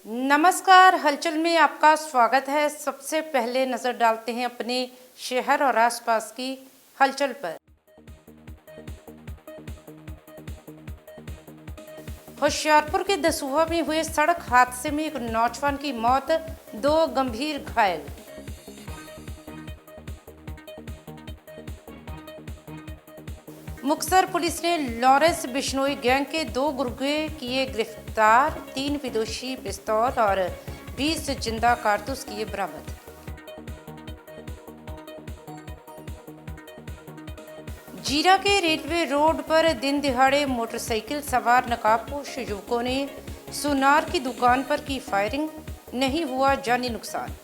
नमस्कार, हलचल में आपका स्वागत है। सबसे पहले नजर डालते हैं अपने शहर और आसपास की हलचल पर। होशियारपुर के दसूहा में हुए सड़क हादसे में एक नौजवान की मौत, 2 गंभीर घायल। मुक्तसर पुलिस ने लॉरेंस बिश्नोई गैंग के 2 गुर्गे किए गिरफ्तार, 3 विदेशी पिस्तौल और 20 जिंदा कारतूस किए बरामद। जीरा के रेलवे रोड पर दिन दिहाड़े मोटरसाइकिल सवार नकाबपोश युवकों ने सुनार की दुकान पर की फायरिंग, नहीं हुआ जानी नुकसान।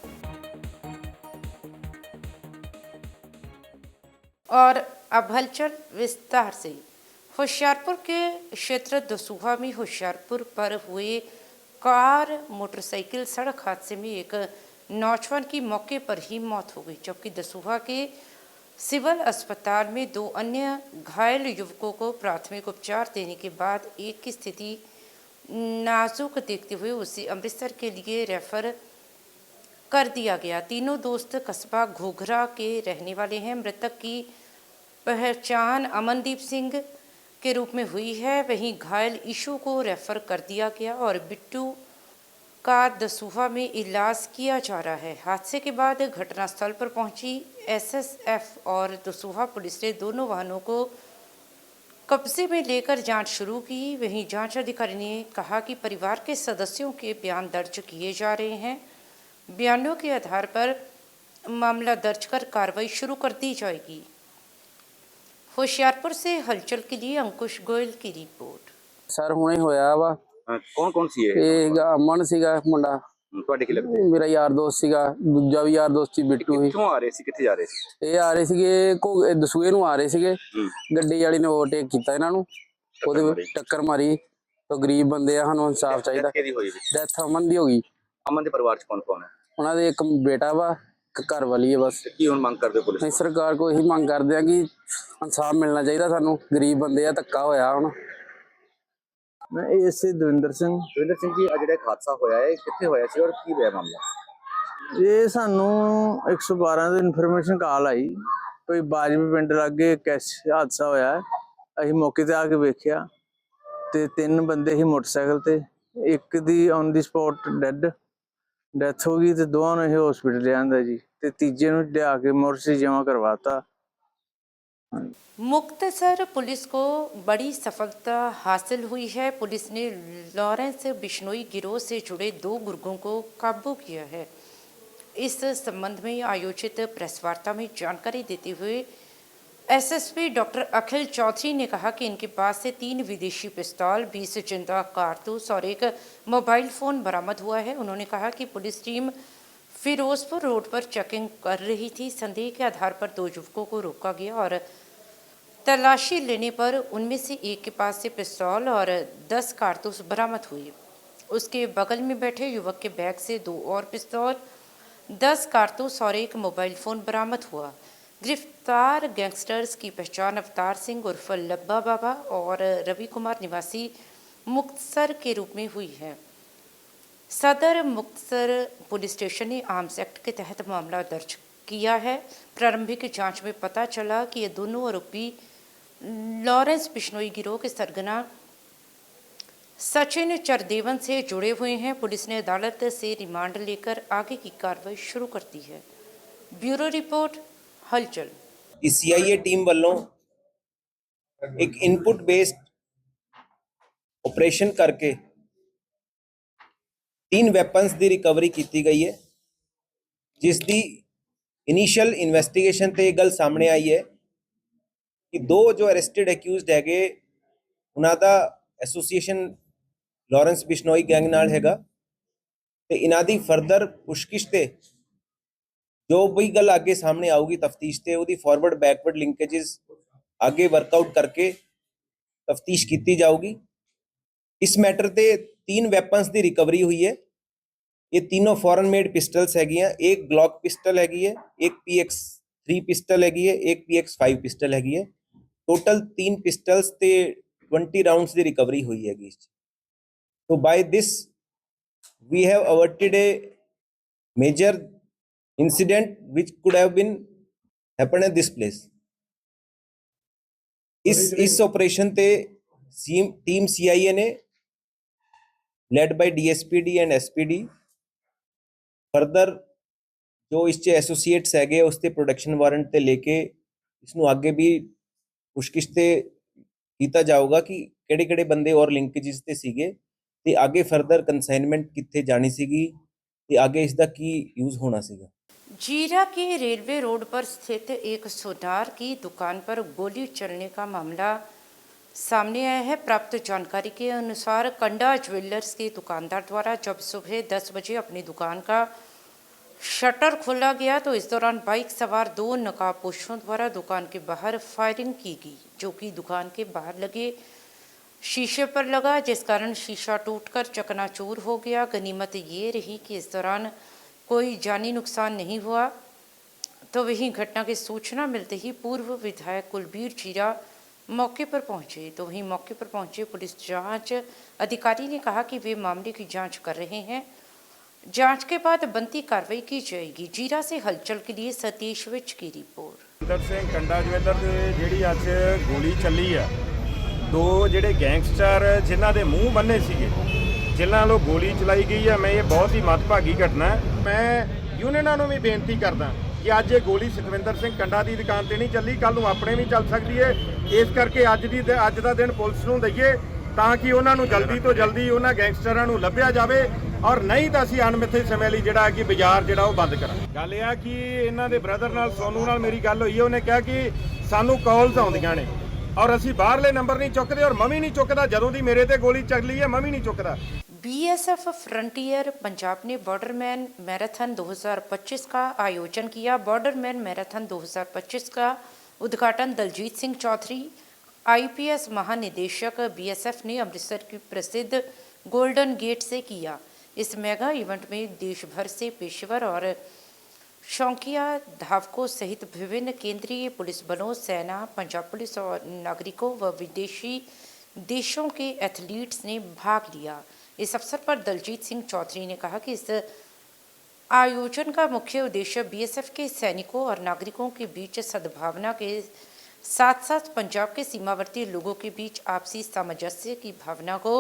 और अब हलचल विस्तार से। होशियारपुर के क्षेत्र दसूहा में होशियारपुर पर हुए कार मोटरसाइकिल सड़क हादसे में एक नौजवान की मौके पर ही मौत हो गई, जबकि दसूहा के सिविल अस्पताल में 2 अन्य घायल युवकों को प्राथमिक उपचार देने के बाद एक की स्थिति नाजुक देखते हुए उसे अमृतसर के लिए रेफर कर दिया गया। तीनों दोस्त कस्बा घोघरा के रहने वाले हैं। मृतक की पहचान अमनदीप सिंह के रूप में हुई है। वहीं घायल ईशू को रेफर कर दिया गया और बिट्टू का दसूहा में इलाज किया जा रहा है। हादसे के बाद घटनास्थल पर पहुंची एसएसएफ और दसूहा पुलिस ने दोनों वाहनों को कब्जे में लेकर जांच शुरू की। वहीं जांच अधिकारी ने कहा कि परिवार के सदस्यों के बयान दर्ज किए जा रहे हैं। बयानों के आधार पर मामला दर्ज कर कार्रवाई शुरू कर दी जाएगी। होशियारपुर से हलचल के लिए अंकुश गोयल की रिपोर्ट। सर ਹੁਣੇ ਹੋਇਆ ਵਾ। कौन सी है ਇਹ ਅਮਨ ਸੀਗਾ ਮੁੰਡਾ, ਤੁਹਾਡੇ ਕੀ ਲੱਗਦੇ ਮੇਰਾ ਯਾਰ ਦੋਸਤ ਸੀਗਾ। ਦੂਜਾ ਵੀ ਯਾਰ ਦੋਸਤ ਸੀ ਬਿੱਟੂ ਸੀ। ਕਿੱਥੋਂ ਆ ਰਹੇ ਸੀ ਕਿੱਥੇ ਜਾ ਰਹੇ ਸੀ ਇਹ ਆ ਰਹੇ ਸੀਗੇ ਦਸੂਏ ਨੂੰ ਆ ਰਹੇ ਸੀਗੇ। ਗੱਡੀ ਵਾਲੀ ਨੇ ਓਵਰਟੇਕ ਕੀਤਾ ਇਹਨਾਂ ਨੂੰ, ਉਹਦੇ ਵਿੱਚ ਟੱਕਰ ਮਾਰੀ। तो गरीब बंदे आ, ਸਾਨੂੰ ਇਨਸਾਫ ਚਾਹੀਦਾ। ਡੈਥ ਅਮਨ ਦੀ ਹੋ ਗਈ। ਅਮਨ ਦੇ ਪਰਿਵਾਰ ਚ ਕੌਣ ਕੌਣ ਹੈ? ਉਹਨਾਂ ਦੇ ਇੱਕ ਬੇਟਾ ਵਾ, ਇੱਕ ਘਰ ਵਾਲੀ ਹੈ ਬਸ। ਕੀ ਹੁਣ ਮੰਗ ਕਰਦੇ ਪੁਲਿਸ? ਅਸੀਂ ਸਰਕਾਰ ਕੋਲ ਇਹੀ ਮੰਗ ਕਰਦੇ ਆ ਕਿ ਇਨਸਾਫ ਮਿਲਣਾ ਚਾਹੀਦਾ ਸਾਨੂੰ। ਗਰੀਬ ਬੰਦੇ ਆ, ਧੱਕਾ ਹੋਇਆ ਹੁਣ। मैं एएसए दविंदर सिंह। ਦਵਿੰਦਰ ਸਿੰਘ ਜੀ, ਜਿਹੜਾ ਹਾਦਸਾ ਹੋਇਆ ਹੈ ਕਿੱਥੇ ਹੋਇਆ ਸੀ ਔਰ ਕੀ ਹੋਇਆ ਮਾਮਲਾ? ਇਹ ਸਾਨੂੰ 112 ਦੀ ਇਨਫੋਰਮੇਸ਼ਨ ਕਾਲ ਆਈ, ਕੋਈ ਬਾਜਵੀ ਪਿੰਡ ਲਾਗੇ ਹਾਦਸਾ ਹੋਇਆ ਹੈ। ਅਸੀਂ ਮੌਕੇ ਤੇ ਆ ਕੇ ਵੇਖਿਆ ਤੇ 3 ਬੰਦੇ ਹੀ ਮੋਟਰਸਾਈਕਲ ਤੇ, ਇੱਕ ਦੀ ਔਨ ਦੀ ਸਪੌਟ ਡੈਥ ਹੋ ਗਈ ਤੇ ਦੋਵਾਂ ਨੂੰ ਇਹ ਹਸਪੀਟਲ ਲਿਆਂਦਾ ਜੀ, ਤੇ ਤੀਜੇ ਨੂੰ ਲਿਆ ਕੇ ਮੋਰਚਰੀ ਜਮ੍ਹਾਂ ਕਰਵਾਤਾ। मुक्तसर पुलिस को बड़ी सफलता हासिल हुई है। पुलिस ने लॉरेंस बिश्नोई गिरोह से जुड़े 2 गुर्गों को काबू किया है। इस संबंध में आयोजित प्रेस वार्ता में जानकारी देते हुए एसएसपी डॉक्टर अखिल चौधरी ने कहा कि इनके पास से 3 विदेशी पिस्तौल, 20 जिंदा कारतूस और एक मोबाइल फ़ोन बरामद हुआ है। उन्होंने कहा कि पुलिस टीम फिरोजपुर रोड पर चेकिंग कर रही थी। संदेह के आधार पर 2 युवकों को रोका गया और तलाशी लेने पर उनमें से एक के पास से पिस्तौल और 10 कारतूस बरामद हुए। उसके बगल में बैठे युवक के बैग से 2 और पिस्तौल, 10 कारतूस और एक मोबाइल फ़ोन बरामद हुआ। गिरफ्तार गैंगस्टर्स की पहचान अवतार सिंह उर्फ लब्बा बाबा और रवि कुमार निवासी मुक्तसर के रूप में हुई है। सदर मुक्तसर पुलिस स्टेशन ने आर्म्स एक्ट के तहत मामला दर्ज किया है। प्रारंभिक जांच में पता चला कि ये दोनों आरोपी लॉरेंस बिश्नोई गिरोह के सरगना सचिन चरदेवन से जुड़े हुए हैं। पुलिस ने अदालत से रिमांड लेकर आगे की कार्रवाई शुरू कर दी है। ब्यूरो रिपोर्ट, हलचल। सीआईए टीम वालों एक इनपुट बेस्ड ऑपरेशन करके 3 वैपन्स की रिकवरी की गई है, जिसकी इनिशियल इन्वेस्टिगेशन ते गल सामने आई है कि 2 जो अरेस्टेड एक्यूज्ड है उन्होंने एसोसीएशन लॉरेंस बिश्नोई गैंग नाल हैगा ते इन्हां दी फर्दर पुछगिछ ते जो भी गल आगे सामने आऊगी तफ्तीश ते उहदी फॉरवर्ड बैकवर्ड लिंकेजेस आगे वर्कआउट करके तफ्तीश की जाऊगी। इस मैटर ते 3 वैपन्स की रिकवरी हुई है। ये तीनों फॉरन मेड पिस्टल्स हैगियां, एक ग्लॉक पिस्टल हैगी है, एक PX3 पिस्टल हैगी है, एक PX5 पिस्टल हैगी है। टोटल 3 पिस्टल्स ते 20 राउंड्स की रिकवरी हुई हैगी। तो by this we have averted a major incident which could have been happened at this place. इस ऑपरेशन ते टीम CIA ने led by DSPD and SPD further जो इस एसोसीएट्स हैगे उसते प्रोडक्शन वारंट ते लेके इसनों आगे भी पुछगिछ ते कीता जाऊगा कि ਕਿਹੜੇ ਬੰਦੇ और ਲਿੰਕੇजेस ਤੇ ਸੀਗੇ ਤੇ आगे फर्दर कंसाइनमेंट किथे जानी सीगी ਤੇ आगे इसका की यूज होना सीगा। जीरा के रेलवे रोड पर स्थित एक सोनार की दुकान पर गोली चलने का मामला सामने आया है। प्राप्त जानकारी के अनुसार कंडा ज्वेलर्स के दुकानदार द्वारा जब सुबह 10 बजे अपनी दुकान का शटर खोला गया तो इस दौरान बाइक सवार 2 नकाबपोशों द्वारा दुकान के बाहर फायरिंग की गई, जो कि दुकान के बाहर लगे शीशे पर लगा, जिस कारण शीशा टूटकर चकनाचूर हो गया। गनीमत ये रही कि इस दौरान कोई जानी नुकसान नहीं हुआ। तो वहीं घटना की सूचना मिलते ही पूर्व विधायक कुलबीर जीरा मौके पर पहुंचे। तो वहीं मौके पर पहुंचे पुलिस जांच अधिकारी ने कहा कि वे मामले की जांच कर रहे हैं, जांच के बाद बनती कार्रवाई की जाएगी। जीरा से हलचल के लिए सतीश विच की रिपोर्ट। सुखविंदर सिंह कंडा ज्वेलर ਦੇ ਜਿਹੜੀ ਅੱਜ ਗੋਲੀ ਚੱਲੀ ਆ, 2 ਜਿਹੜੇ ਗੈਂਗਸਟਰ ਜਿਨ੍ਹਾਂ ਦੇ ਮੂੰਹ ਬੰਨੇ ਸੀਗੇ, ਜਿਨ੍ਹਾਂ ਵੱਲੋਂ ਗੋਲੀ ਚਲਾਈ ਗਈ ਆ, ਮੈਂ ਇਹ ਬਹੁਤ ਹੀ ਮੱਦਭਾਗੀ ਘਟਨਾ ਹੈ। ਮੈਂ ਯੂਨੀਅਨਾਂ ਨੂੰ ਵੀ ਬੇਨਤੀ ਕਰਦਾ ਕਿ ਅੱਜ ਇਹ ਗੋਲੀ ਸੁਖਵਿੰਦਰ ਸਿੰਘ ਕੰਡਾ ਦੀ ਦੁਕਾਨ ਤੇ ਨਹੀਂ ਚੱਲੀ, ਕੱਲ ਨੂੰ ਆਪਣੇ ਵੀ ਚੱਲ ਸਕਦੀ ਹੈ। ਇਸ ਕਰਕੇ ਅੱਜ ਦਾ ਦਿਨ ਪੁਲਿਸ ਨੂੰ ਦਈਏ ਤਾਂ ਕਿ ਉਹਨਾਂ ਨੂੰ ਜਲਦੀ ਤੋਂ ਜਲਦੀ ਉਹਨਾਂ ਗੈਂਗਸਟਰਾਂ ਨੂੰ ਲੱਭਿਆ ਜਾਵੇ, ਔਰ ਨਹੀਂ ਤਾਂ ਅਸੀਂ ਅਣਮਿੱਥੇ ਸਮੇਂ ਲਈ ਜਿਹੜਾ ਕਿ ਬਾਜ਼ਾਰ ਜਿਹੜਾ ਉਹ ਬੰਦ ਕਰਾਂਗੇ। ਗੱਲ ਇਹ ਆ ਕਿ ਇਹਨਾਂ ਦੇ ਬ੍ਰਦਰ ਨਾਲ ਸੋਨੂ ਨਾਲ ਮੇਰੀ ਗੱਲ ਹੋਈ ਹੈ, ਉਹਨੇ ਕਿਹਾ ਕਿ ਸਾਨੂੰ ਕਾਲਸ ਆਉਂਦੀਆਂ ਨੇ ਔਰ ਅਸੀਂ ਬਾਹਰਲੇ ਨੰਬਰ ਨਹੀਂ ਚੁੱਕਦੇ, ਔਰ ਮੈਂ ਵੀ ਨਹੀਂ ਚੁੱਕਦਾ। ਜਦੋਂ ਦੀ ਮੇਰੇ ਤੇ ਗੋਲੀ ਚੱਲੀ ਹੈ ਮੈਂ ਵੀ ਨਹੀਂ ਚੁੱਕਦਾ। BSF फ्रंटियर पंजाब ने बॉर्डरमैन मैराथन 2025 का आयोजन किया। बॉर्डरमैन मैराथन 2025 का उद्घाटन दलजीत सिंह चौधरी IPS महानिदेशक BSF ने अमृतसर की प्रसिद्ध गोल्डन गेट से किया। इस मेगा इवेंट में देश भर से पेशेवर और शौकिया धावकों सहित विभिन्न केंद्रीय पुलिस बलों, सेना, पंजाब पुलिस और नागरिकों व विदेशी देशों के एथलीट्स ने भाग लिया। इस अवसर पर दलजीत सिंह चौधरी ने कहा कि इस आयोजन का मुख्य उद्देश्य BSF के सैनिकों और नागरिकों के बीच सद्भावना के साथ साथ पंजाब के सीमावर्ती लोगों के बीच आपसी सामंजस्य की भावना को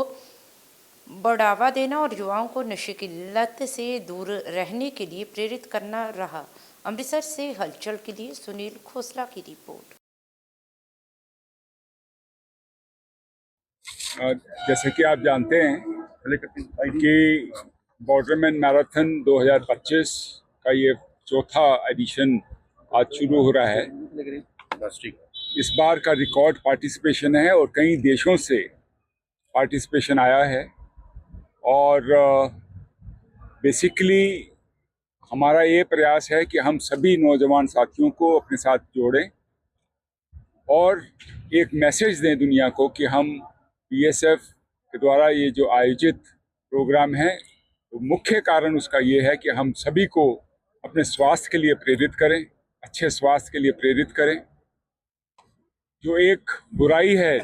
बढ़ावा देना और युवाओं को नशे की लत से दूर रहने के लिए प्रेरित करना रहा। अमृतसर से हलचल के लिए सुनील खोसला की रिपोर्ट। जैसे कि आप जानते हैं कि बॉर्डरमैन मैराथन 2025 का ये 4था एडिशन आज शुरू हो रहा है। इस बार का रिकॉर्ड पार्टिसिपेशन है और कई देशों से पार्टिसिपेशन आया है और बेसिकली हमारा ये प्रयास है कि हम सभी नौजवान साथियों को अपने साथ जोड़ें और एक मैसेज दें दुनिया को कि हम BSF के द्वारा ये जो आयोजित प्रोग्राम है, तो मुख्य कारण उसका ये है कि हम सभी को अपने स्वास्थ्य के लिए प्रेरित करें, अच्छे स्वास्थ्य के लिए प्रेरित करें। जो एक बुराई है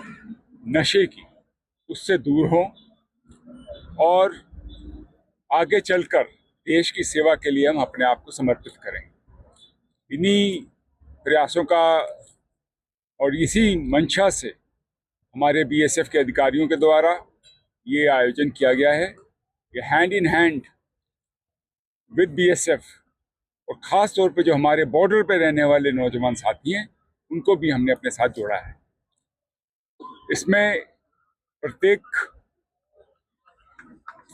नशे की, उससे दूर हों और आगे चलकर देश की सेवा के लिए हम अपने आप को समर्पित करें। इन्हीं प्रयासों का और इसी मंशा से हमारे BSF के अधिकारियों के द्वारा ये आयोजन किया गया है। ये hand in hand with BSF और ख़ास तौर पे जो हमारे बॉर्डर पे रहने वाले नौजवान साथी हैं, उनको भी हमने अपने साथ जोड़ा है। इसमें प्रत्येक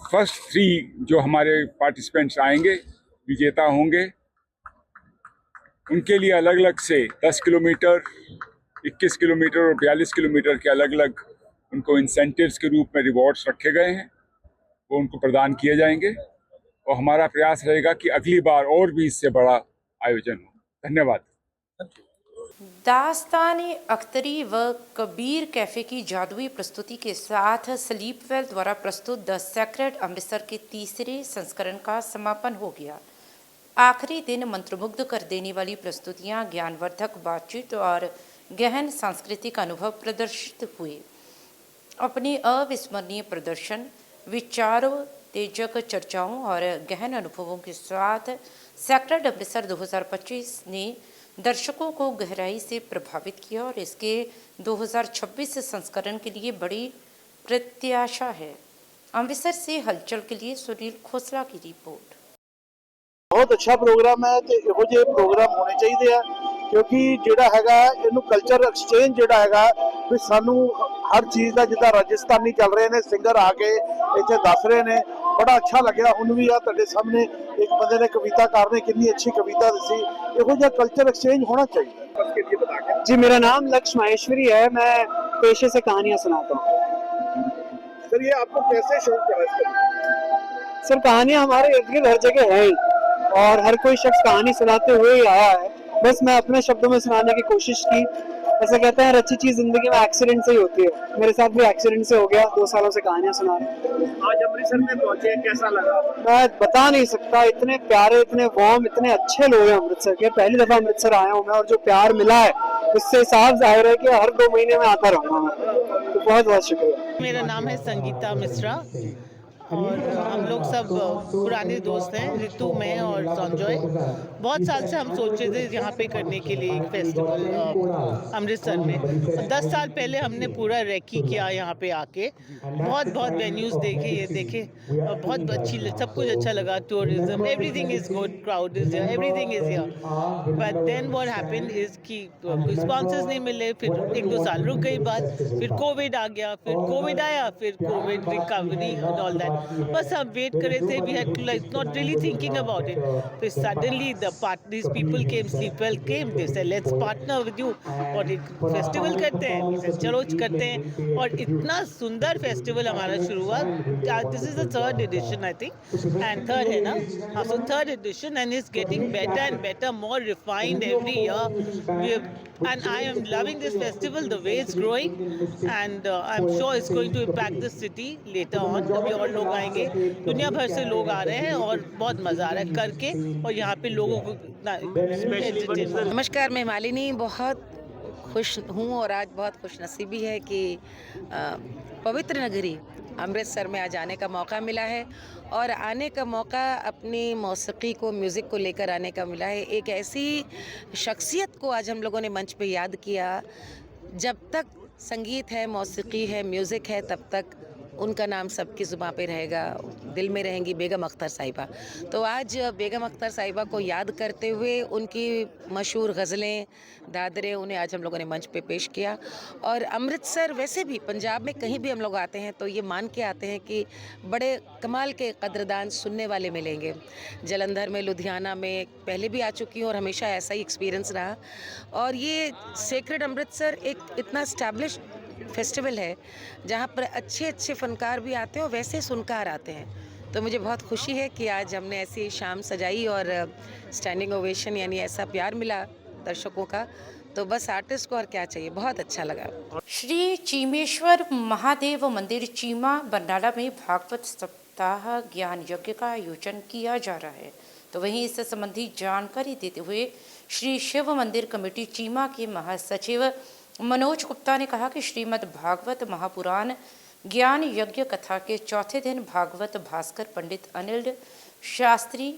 फर्स्ट 3 जो हमारे पार्टिसिपेंट्स आएंगे, विजेता होंगे, उनके लिए अलग अलग से 10 किलोमीटर, 21 किलोमीटर और 42 किलोमीटर के अलग अलग उनको इंसेंटिव्स के रूप में रिवॉर्ड्स रखे गए हैं, वो उनको प्रदान किए जाएंगे और हमारा प्रयास रहेगा कि अगली बार और भी इससे बड़ा आयोजन हो। धन्यवाद। दास्तान अख्तरी व कबीर कैफ़े की जादुई प्रस्तुति के साथ स्लीपवेल द्वारा प्रस्तुत द सेक्रेड अमृतसर के तीसरे संस्करण का समापन हो गया। आखिरी दिन मंत्रमुग्ध कर देने वाली प्रस्तुतियां, ज्ञानवर्धक बातचीत और गहन सांस्कृतिक अनुभव प्रदर्शित हुए। अपने अविस्मरणीय प्रदर्शन, विचारों तेजक चर्चाओं और गहन अनुभवों के साथ सेक्रेड अमृतसर 2025 ने दर्शकों को गहराई से प्रभावित किया और इसके 2026 संस्करण के लिए बड़ी प्रत्याशा है। अमृतसर से हलचल के लिए सुनील खोसला की रिपोर्ट। बहुत अच्छा प्रोग्राम है ਤੇ ਇਹੋ ਜਿਹੇ ਪ੍ਰੋਗਰਾਮ ਹੋਣੇ ਚਾਹੀਦੇ ਆ ਕਿਉਂਕਿ ਜਿਹੜਾ ਹੈਗਾ ਇਹਨੂੰ ਕਲਚਰ ਐਕਸਚੇਂਜ ਜਿਹੜਾ ਹੈਗਾ ਵੀ ਸਾਨੂੰ ਹਰ ਚੀਜ਼ ਦਾ ਜਿੱਦਾਂ ਰਾਜਸਥਾਨੀ ਚੱਲ ਰਹੇ ਨੇ ਸਿੰਗਰ ਆ ਕੇ ਇੱਥੇ ਦੱਸ ਰਹੇ ਨੇ ਬੜਾ ਅੱਛਾ ਲੱਗਿਆ। ਹੁਣ ਵੀ ਆ ਤੁਹਾਡੇ ਸਾਹਮਣੇ ਇੱਕ ਬੰਦੇ ਨੇ ਕਵਿਤਾਕਾਰ ਨੇ ਕਿੰਨੀ ਅੱਛੀ ਕਵਿਤਾ ਦੱਸੀ। ਇਹੋ ਜਿਹਾ ਕਲਚਰ ਐਕਸਚੇंज होना चाहिए। जी मेरा नाम लक्ष्य माहेश्वरी है, मैं पेशे से कहानियां सुनाता हूँ। सर ये आपको कैसे शौक चढ़ा इसका? सर कहानियां हमारे इर्द गिर्द हर जगह है ही और हर कोई शख्स कहानी सुनाते हुए ही आया है, बस मैं अपने शब्दों में सुनाने की कोशिश की। ऐसा कहते हैं हर अच्छी चीज जिंदगी में एक्सीडेंट से ही होती है, मेरे साथ भी एक्सीडेंट से हो गया। 2 सालों से कहानियां सुना रहा हूं। आज अमृतसर में पहुंचे, कैसा लगा? मैं बता नहीं सकता, इतने प्यारे, इतने वार्म, इतने अच्छे लोग हैं अमृतसर के। पहली दफा अमृतसर आया हूँ मैं और जो प्यार मिला है उससे साफ जाहिर है कि हर 2 महीने में आता रहूंगा मैं। तो बहुत बहुत शुक्रिया। मेरा नाम है संगीता मिश्रा और हम लोग सब पुराने दोस्त हैं, ऋतु, मैं और संजय। बहुत साल से हम सोच रहे थे यहाँ पे करने के लिए एक फेस्टिवल अमृतसर में। 10 साल पहले हमने पूरा रेकी किया यहाँ पे आके, बहुत वेन्यूज़ देखे, ये देखे, बहुत अच्छी, सब कुछ अच्छा लगा। Tourism, everything is good, crowd is here, everything is here. But then what happened is कि स्पॉन्सर्स नहीं मिले, फिर 1-2 साल रुक गई बात, फिर कोविड आ गया, फिर कोविड आया, फिर Covid recovery and all that. बस हम वेट कर रहे थे, we had to like not really thinking about it. फिर suddenly these people came, Sleepwell came, they said let's partner with you और एक फेस्टिवल करते हैं। We said चलो करते हैं और इतना सुंदर फेस्टिवल हमारा शुरू हुआ। This is the 3rd edition I think, and 3rd है ना, हाँ, so 3rd edition and it's getting better and better, more refined every year. And I am loving this festival, the way it's growing, and I'm sure it's going to impact the city later on। अभी और लोग आएंगे, दुनिया भर से लोग आ रहे हैं और बहुत मज़ा आ रहा है करके, और यहाँ पे लोगों को नमस्कार, मैं मालिनी बहुत खुश हूँ और आज बहुत खुश नसीबी है कि पवित्र नगरी अमृतसर में आज आने का मौका मिला है और आने का मौका अपनी मौसीकी को, म्यूज़िक को लेकर आने का मिला है। एक ऐसी शख्सियत को आज हम लोगों ने मंच पे याद किया। जब तक संगीत है, मौसीकी है, म्यूज़िक है, तब तक उनका नाम सबकी ज़ुबान पे रहेगा, दिल में रहेंगी बेगम अख्तर साहिबा। तो आज बेगम अख्तर साहिबा को याद करते हुए उनकी मशहूर गज़लें, दादरे, उन्हें आज हम लोगों ने मंच पे पेश किया। और अमृतसर, वैसे भी पंजाब में कहीं भी हम लोग आते हैं तो ये मान के आते हैं कि बड़े कमाल के कद्रदान सुनने वाले मिलेंगे। जलंधर में, लुधियाना में पहले भी आ चुकी हूँ और हमेशा ऐसा ही एक्सपीरियंस रहा। और ये सेक्रेड अमृतसर एक इतना स्टैब्लिश फेस्टिवल है जहाँ पर अच्छे फनकार भी आते हैं और वैसे सुनकार आते हैं। तो मुझे बहुत खुशी है कि आज हमने ऐसी शाम सजाई और स्टैंडिंग ओवेशन यानी ऐसा प्यार मिला दर्शकों का, तो बस आर्टिस्ट को और क्या चाहिए। बहुत अच्छा लगा। श्री चीमेश्वर महादेव मंदिर चीमा बरनाला में भागवत सप्ताह ज्ञान यज्ञ का आयोजन किया जा रहा है। तो वहीं इस संबंधी जानकारी देते हुए श्री शिव मंदिर कमेटी चीमा के महासचिव मनोज गुप्ता ने कहा कि श्रीमद् भागवत महापुराण ज्ञान यज्ञ कथा के चौथे दिन भागवत भास्कर पंडित अनिल शास्त्री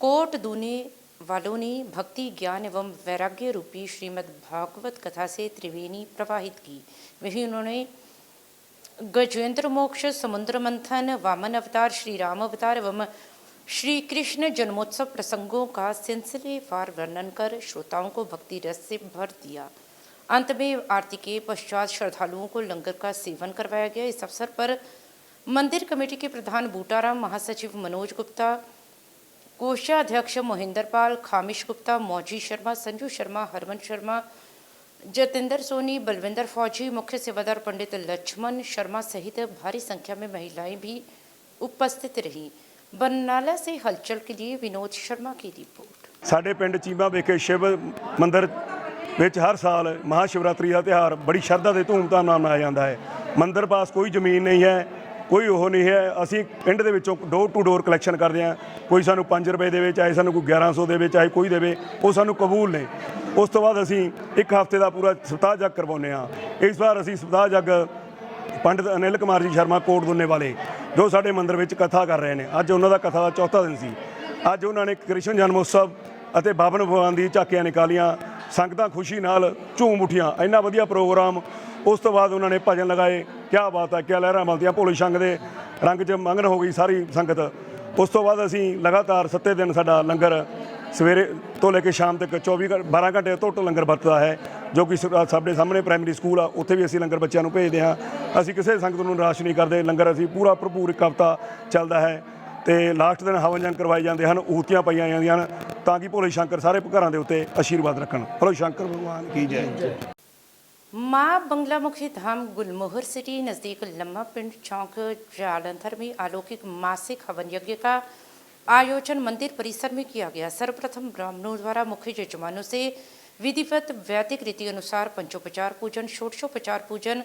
कोट दूने वालों ने भक्ति, ज्ञान एवं वैराग्य रूपी श्रीमद् भागवत कथा से त्रिवेणी प्रवाहित की। वहीं उन्होंने गजेंद्र मोक्ष, समुद्र मंथन, वामन अवतार, श्री राम अवतार एवं श्री कृष्ण जन्मोत्सव प्रसंगों का सिलसिलेवार वर्णन कर श्रोताओं को भक्ति रस से भर दिया। अंत में आरती के पश्चात श्रद्धालुओं को लंगर का सेवन करवाया गया। इस अवसर पर मंदिर कमेटी के प्रधान बूटाराम, महासचिव मनोज गुप्ता, कोषाध्यक्ष मोहिंदर पाल, खामिश गुप्ता, मौजी शर्मा, संजू शर्मा, हरमन शर्मा, जतेंद्र सोनी, बलविंदर फौजी, मुख्य सेवादार पंडित लक्ष्मण शर्मा सहित भारी संख्या में महिलाएं भी उपस्थित रहीं। बरनाला से हलचल के लिए विनोद शर्मा की रिपोर्ट। साडे पिंड चीमा विखे शिव मंदिर ਵਿੱਚ ਹਰ ਸਾਲ महाशिवरात्रि का त्यौहार बड़ी श्रद्धा ਤੇ ਧੂਮਧਾਮ ਨਾਲ ਮਨਾਇਆ ਜਾਂਦਾ ਹੈ। ਮੰਦਰ ਪਾਸ ਕੋਈ ਜ਼ਮੀਨ ਨਹੀਂ ਹੈ, ਕੋਈ ਉਹ ਨਹੀਂ ਹੈ। ਅਸੀਂ ਪਿੰਡ ਦੇ ਵਿੱਚੋਂ ਡੋਰ ਟੂ ਡੋਰ ਕਲੈਕਸ਼ਨ ਕਰਦੇ ਹਾਂ। ਕੋਈ ਸਾਨੂੰ 5 ਰੁਪਏ ਦੇਵੇ, ਚਾਹੇ ਸਾਨੂੰ ਕੋਈ 1100 ਦੇਵੇ, ਚਾਹੇ ਕੋਈ ਦੇਵੇ, ਉਹ ਸਾਨੂੰ ਕਬੂਲ ਨੇ। ਉਸ ਤੋਂ ਬਾਅਦ ਅਸੀਂ ਇੱਕ ਹਫ਼ਤੇ ਦਾ ਪੂਰਾ ਸਪਤਾਹ ਜੱਗ ਕਰਵਾਉਂਦੇ ਹਾਂ। ਇਸ ਵਾਰ ਅਸੀਂ ਸਪਤਾਹ ਜੱਗ पंडित अनिल कुमार जी शर्मा कोट दुन्ने वाले ਜੋ ਸਾਡੇ ਮੰਦਿਰ ਵਿੱਚ ਕਥਾ ਕਰ ਰਹੇ ਨੇ। ਅੱਜ ਉਹਨਾਂ ਦਾ ਕਥਾ ਦਾ ਚੌਥਾ ਦਿਨ ਸੀ। ਅੱਜ ਉਹਨਾਂ ਨੇ ਕ੍ਰਿਸ਼ਨ ਜਨਮ ਉਤਸਵ ਅਤੇ ਬਾਬਨ ਭਗਵਾਨ ਦੀ ਝਾਕੀਆਂ ਨਿਕਾਲੀਆਂ, ਸੰਗਤਾਂ ਖੁਸ਼ੀ ਨਾਲ ਝੂਮ ਉੱਠੀਆਂ। ਇੰਨਾ ਵਧੀਆ ਪ੍ਰੋਗਰਾਮ। ਉਸ ਤੋਂ ਬਾਅਦ ਉਹਨਾਂ ਨੇ ਭਜਨ ਲਗਾਏ। ਕਿਆ ਬਾਤ ਹੈ, ਕਿਆ ਲਹਿਰਾਂ ਮਲਦੀਆਂ, ਭੋਲੇ ਸ਼ੰਗ ਦੇ ਰੰਗ 'ਚ ਮਗਨ ਹੋ ਗਈ ਸਾਰੀ ਸੰਗਤ। ਉਸ ਤੋਂ ਬਾਅਦ ਅਸੀਂ ਲਗਾਤਾਰ 7 ਦਿਨ ਸਾਡਾ ਲੰਗਰ ਸਵੇਰੇ ਤੋਂ ਲੈ ਕੇ ਸ਼ਾਮ ਤੱਕ 12 ਘੰਟੇ ਟੋਟਲ ਲੰਗਰ ਵਰਤਦਾ ਹੈ, ਜੋ ਕਿ ਸਾਡੇ ਸਾਹਮਣੇ ਪ੍ਰਾਇਮਰੀ ਸਕੂਲ ਆ, ਉੱਥੇ ਵੀ ਅਸੀਂ ਲੰਗਰ ਬੱਚਿਆਂ ਨੂੰ ਭੇਜਦੇ ਹਾਂ। ਅਸੀਂ ਕਿਸੇ ਸੰਗਤ ਨੂੰ ਨਿਰਾਸ਼ ਨਹੀਂ ਕਰਦੇ। ਲੰਗਰ ਅਸੀਂ ਪੂਰਾ ਭਰਪੂਰ ਇੱਕ ਹਫ਼ਤਾ ਚੱਲਦਾ ਹੈ ਤੇ ਲਾਸਟ ਦਿਨ ਹਵਨ ਜੰਗ ਕਰਵਾਏ ਜਾਂਦੇ ਹਨ, ਊਤੀਆਂ ਪਾਈਆਂ ਜਾਂਦੀਆਂ ਹਨ ਤਾਂ ਕਿ ਭੋਲੇ ਸ਼ੰਕਰ ਸਾਰੇ ਘਰਾਂ ਦੇ ਉੱਤੇ ਆਸ਼ੀਰਵਾਦ ਰੱਖਣ। ਭੋਲੇ ਸ਼ੰਕਰ ਭਗਵਾਨ ਕੀ ਜੈ। माँ बंगलामुखी धाम गुलमोहर सिटी नज़दीक लम्मा पिंड चौक जालंधर में अलौकिक मासिक हवन यज्ञ का आयोजन मंदिर परिसर में किया गया। सर्वप्रथम ब्राह्मणों द्वारा मुख्य यजमानों से विधिवत वैदिक रीति अनुसार पंचोपचार पूजन, षोडशोपचार पूजन,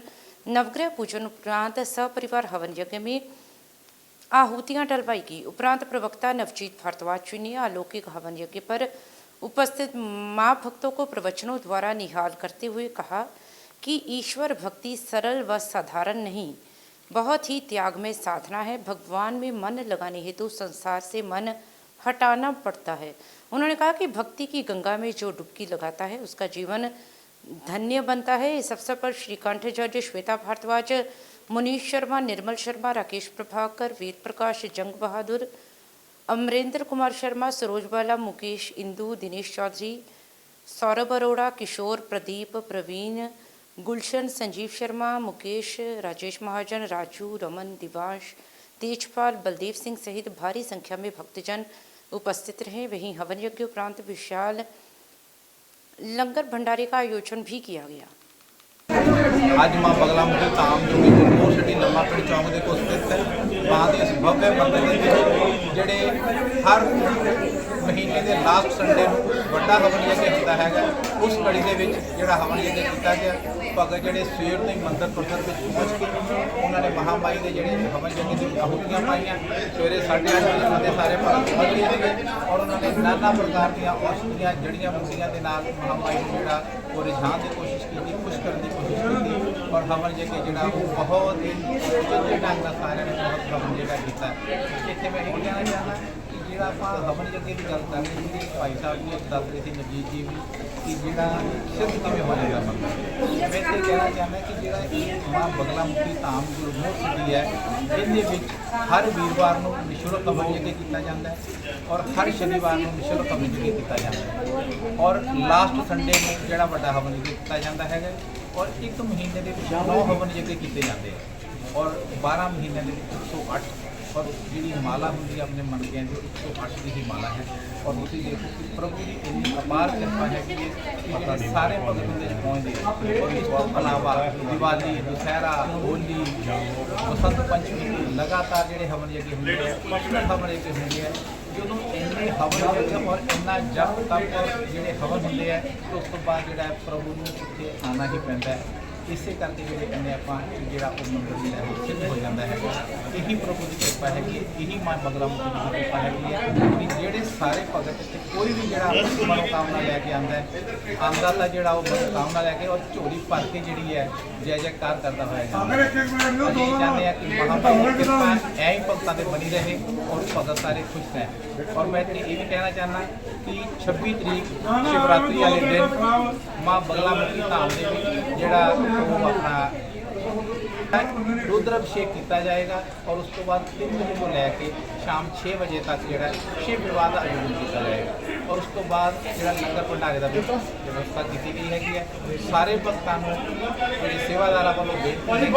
नवग्रह पूजन उपरांत सपरिवार हवन यज्ञ में आहूतियाँ डलवाई गई। उपरांत प्रवक्ता नवजीत भारद्वाज जी ने अलौकिक हवन यज्ञ पर उपस्थित माँ भक्तों को प्रवचनों द्वारा निहाल करते हुए कहा कि ईश्वर भक्ति सरल व साधारण नहीं, बहुत ही त्यागमय साधना है। भगवान में मन लगाने हेतु संसार से मन हटाना पड़ता है। उन्होंने कहा कि भक्ति की गंगा में जो डुबकी लगाता है उसका जीवन धन्य बनता है। इस अवसर पर श्रीकंठ जज, श्वेता भारद्वाज, मुनीष शर्मा, निर्मल शर्मा, राकेश प्रभाकर, वेद प्रकाश, जंग बहादुर, अमरेंद्र कुमार शर्मा, सरोज बाला, मुकेश इंदू, दिनेश चौधरी, सौरभ अरोड़ा, किशोर, प्रदीप, प्रवीण, गुलशन, संजीव शर्मा, मुकेश, राजेश महाजन, राजू, रमन, दिवाश, तेजपाल, बलदेव सिंह सहित भारी संख्या में भक्तजन उपस्थित रहे। वहीं हवन यज्ञ उपरांत विशाल लंगर भंडारे का आयोजन भी किया गया। आज माँ बगलामुखी धाम जो कि गुलमोहर सिटी लम्मा पिंड चौक के कोल स्थित है। माँ के इस भव्य मंदिर के ਜਿਹੜੇ हर महीने के लास्ट संडे ਵੱਡਾ हवन यज्ञ ਹੁੰਦਾ ਹੈਗਾ। उस कड़ी ਦੇ ਵਿੱਚ ਜਿਹੜਾ हवन यज्ञ ਕੀਤਾ ਗਿਆ, ਭਗਤ ਜਿਹੜੇ ਸਵੇਰ ਤੋਂ ਹੀ ਮੰਦਰ परिसर ਵਿੱਚ ਪਹੁੰਚ ਕੇ ਉਹਨਾਂ ਨੇ ਮਹਾਮਾਈ ਦੇ ਜਿਹੜੇ हवन यज्ञ ਦੀ ਆਹੂਤੀਆਂ ਪਾਈਆਂ। ਸਵੇਰੇ 8:30 ਵਜੇ ਦੇ ਸਾਰੇ ਭਗਤ ਪਹੁੰਚ ਗਏ ਸੀਗੇ ਔਰ ਉਹਨਾਂ ਨੇ ਨਾਨਾ ਪ੍ਰਕਾਰ ਦੀਆਂ ਔਸ਼ਧੀਆਂ ਜੜੀਆਂ ਬੂਟੀਆਂ ਦੇ ਨਾਲ ਮਹਾਮਾਈ ਨੂੰ ਜਿਹੜਾ ਉਹ ਰਿਝਾਉਣ ਦੀ ਕੋਸ਼ਿਸ਼ ਕੀਤੀ, ਖੁਸ਼ ਕਰਨ ਦੀ ਕੋਸ਼ਿਸ਼ ਕੀਤੀ ਔਰ हवन यज्ञ ਜਿਹੜਾ ਉਹ ਬਹੁਤ ਹੀ ਚੰਗੇ ਢੰਗ ਨਾਲ ਸਾਰਿਆਂ ਨੇ ਬਹੁਤ हवन यज्ञ ਕੀਤਾ। ਇੱਥੇ ਮੈਂ ਇਹ ਕਹਿਣਾ ਚਾਹੁੰਦਾ ਕਿ ਜਿਹੜਾ ਆਪਾਂ हवन यज्ञ ਦੀ ਗੱਲ ਕਰ ਰਹੇ ਸੀ, ਭਾਈ ਸਾਹਿਬ ਜੀ ਦੱਸ ਰਹੇ ਸੀ ਨਵਜੀਤ ਜੀ ਵੀ ਕਿ ਜਿਹੜਾ ਸਿੱਧ ਕਿਵੇਂ ਹੋ ਜਾਏਗਾ ਮੰਦਰ। ਮੈਂ ਤੇ ਕਹਿਣਾ ਚਾਹੁੰਦਾ ਕਿ ਜਿਹੜਾ ਇਹ ਮਾਂ ਬਗਲਾਮੁਖੀ ਧਾਮ ਗੁਲਮੋਹਰ ਸਿਟੀ ਹੈ, ਇਹਦੇ ਵਿੱਚ ਹਰ ਵੀਰਵਾਰ ਨੂੰ ਨਿਸ਼ੁਲਕ हवन यज्ञ ਕੀਤਾ ਜਾਂਦਾ ਹੈ ਔਰ ਹਰ ਸ਼ਨੀਵਾਰ ਨੂੰ ਨਿਸ਼ੁਲਕ हवन यज्ञ ਕੀਤਾ ਜਾਂਦਾ ਹੈ ਔਰ ਲਾਸਟ ਸੰਡੇ ਨੂੰ ਜਿਹੜਾ ਵੱਡਾ हवन यज्ञ ਕੀਤਾ ਜਾਂਦਾ ਹੈਗਾ ਔਰ ਇੱਕ ਮਹੀਨੇ ਦੇ ਵਿੱਚ 9 हवन यज्ञ ਕੀਤੇ ਜਾਂਦੇ ਆ ਔਰ 12 ਮਹੀਨਿਆਂ ਦੇ ਵਿੱਚ 108 और जी माला होंगी अपने मन के जो 108 की ही माला है और उसी देखो कि प्रभु की इतनी अपार कृपा है कि ये सारे भगत पहुँचते हैं। और इसके अलावा दिवाली, दशहरा, होली, बसंत पंचमी लगातार जोड़े हवन यज्ञ होंगे हैं, हवन यज्ञ होंगे हैं जो इन्ने हवन यज्ञ और इन्ना जप तप जोड़े हवन होंगे हैं तो उस तो बाद जो प्रभु को इतने आना ही पैंता है। इसे करके जोड़े कहने आप जोड़ा मंदिर जो सिद्ध हो जाता है। यही प्रभु की कृपा है कि यही माँ बगलामुखी की कृपा है कि जोड़े सारे भगत कोई भी जोड़ा मनोकामना लैके आता है आंदा तो जोड़ा मनोकामना लैके और झोली भर के जी है जय जयकार करता हुआ चाहते हैं कि महामाई की कृपा ऐ ही भगतों से बनी रहे और भगत सारे खुश रहें। और मैं ये भी कहना चाहना कि 26 तरीक शिवरात्रि वाले दिन माँ बगलामुखी धाम के जोड़ा अपना रुद्र अभिषेक किया जाएगा और उस तो बाद 3 बजे को लैके शाम 6 बजे तक जो शिव विवाह का आयोजन किया जाएगा और उस तो बाद जो लंगर भंडारे का व्यवस्था की गई है। सारे भक्तों जो सेवादार वालों बेनती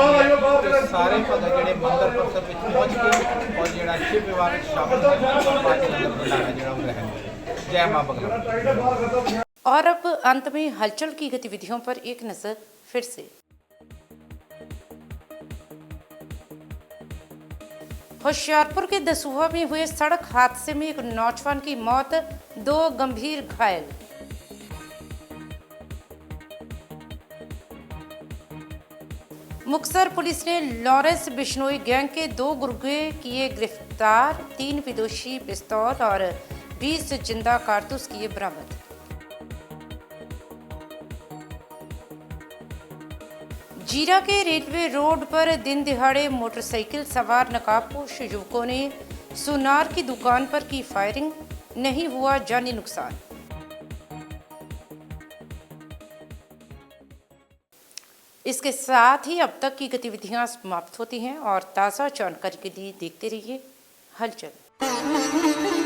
सारे भगत जो मंदिर परिसर में पहुँच के और जो शिव विवाह में शामिल लंगर भंडारा जो ग्रहण करें। जय माँ बगला। और अब अंत में हलचल की गतिविधियों पर एक नज़र फिर से। होशियारपुर के दसूहा में हुए सड़क हादसे में एक नौजवान की मौत, 2 गंभीर घायल। मुक्तसर पुलिस ने लॉरेंस बिश्नोई गैंग के 2 गुर्गे किए गिरफ्तार, 3 विदेशी पिस्तौल और 20 जिंदा कारतूस किए बरामद। जीरा के रेलवे रोड पर दिन दिहाड़े मोटरसाइकिल सवार नकाबपोश युवकों ने सुनार की दुकान पर की फायरिंग, नहीं हुआ जानी नुकसान। इसके साथ ही अब तक की गतिविधियां समाप्त होती हैं और ताज़ा जानकारी के लिए देखते रहिए हलचल।